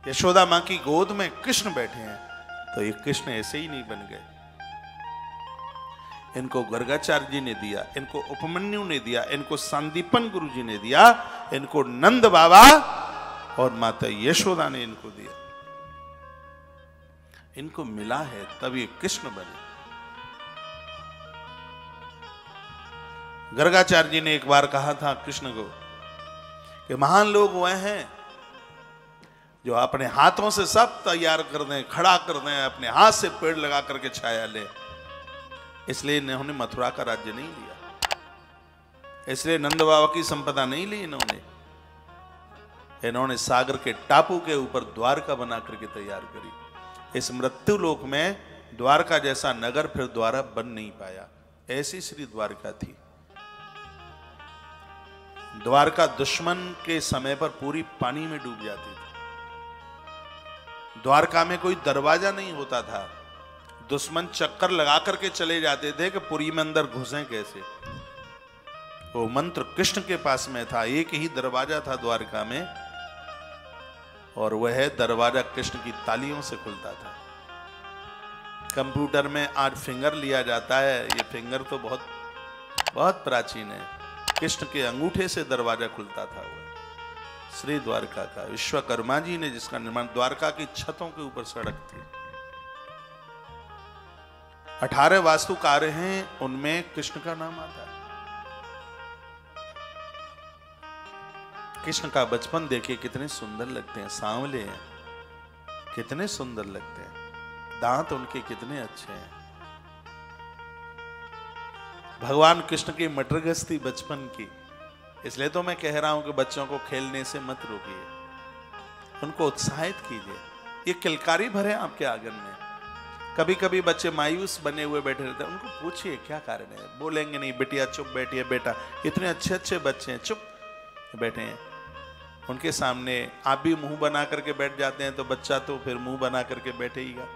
यशोदा मां की गोद में कृष्ण बैठे हैं, तो ये कृष्ण ऐसे ही नहीं बन गए। इनको गर्गाचार्य जी ने दिया, इनको उपमन्यु ने दिया, इनको संदीपन गुरु जी ने दिया, इनको नंद बाबा और माता यशोदा ने इनको दिया। इनको मिला है तब ये कृष्ण बने। गर्गाचार्य जी ने एक बार कहा था कृष्ण को कि महान लोग वह हैं जो अपने हाथों से सब तैयार कर दें, खड़ा कर दें, अपने हाथ से पेड़ लगा करके छाया ले। इसलिए इन्होंने मथुरा का राज्य नहीं लिया, इसलिए नंद बाबा की संपदा नहीं ली इन्होंने सागर के टापू के ऊपर द्वारका बना करके तैयार करी। इस मृत्यु लोक में द्वारका जैसा नगर फिर द्वारा बन नहीं पाया, ऐसी श्री द्वारका थी। द्वारका दुश्मन के समय पर पूरी पानी में डूब जाती थी। द्वारका में कोई दरवाजा नहीं होता था, दुश्मन चक्कर लगा करके चले जाते थे कि पुरी में अंदर घुसें कैसे। वो मंत्र कृष्ण के पास में था, एक ही दरवाजा था द्वारका में, और वह दरवाजा कृष्ण की तालियों से खुलता था। कंप्यूटर में आज फिंगर लिया जाता है, ये फिंगर तो बहुत बहुत प्राचीन है। कृष्ण के अंगूठे से दरवाजा खुलता था। वो श्री द्वारका का विश्वकर्मा जी ने जिसका निर्माण, द्वारका की छतों के ऊपर सड़क थी। 18 वास्तुकार हैं, उनमें कृष्ण का नाम आता है। कृष्ण का बचपन देखिए कितने सुंदर लगते हैं, सांवले हैं, कितने सुंदर लगते हैं, दांत उनके कितने अच्छे हैं। भगवान कृष्ण की मटरगस्ती बचपन की, इसलिए तो मैं कह रहा हूं कि बच्चों को खेलने से मत रोकिए, उनको उत्साहित कीजिए। ये किलकारी भरे आपके आंगन में। कभी कभी बच्चे मायूस बने हुए बैठे रहते हैं, उनको पूछिए क्या कारण है, बोलेंगे नहीं, बिटिया चुप बैठिए, बेटा इतने अच्छे अच्छे बच्चे हैं चुप बैठे हैं। उनके सामने आप भी मुंह बना करके बैठ जाते हैं, तो बच्चा तो फिर मुंह बना करके बैठेगा।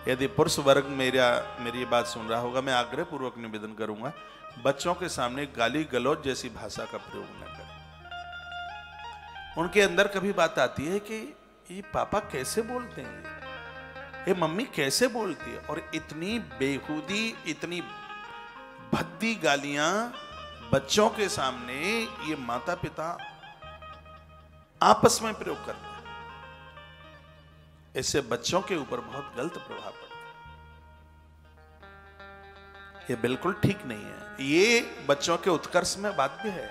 यदि पुरुष वर्ग मेरी बात सुन रहा होगा, मैं आग्रह पूर्वक निवेदन करूंगा, बच्चों के सामने गाली गलौज जैसी भाषा का प्रयोग न करें। उनके अंदर कभी बात आती है कि ये पापा कैसे बोलते हैं, ये मम्मी कैसे बोलती है, और इतनी बेखुदी, इतनी भद्दी गालियां बच्चों के सामने ये माता पिता आपस में प्रयोग करते हैं। इससे बच्चों के ऊपर बहुत गलत प्रभाव पड़ता है। ये बिल्कुल ठीक नहीं है। ये बच्चों के उत्कर्ष में बाध्य है।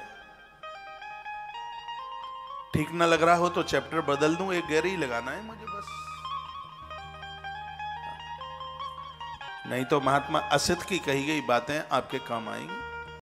ठीक ना लग रहा हो तो चैप्टर बदल दूं, एक गैर ही लगाना है मुझे बस। नहीं तो महात्मा असित की कही गई बातें आपके काम आएंगी।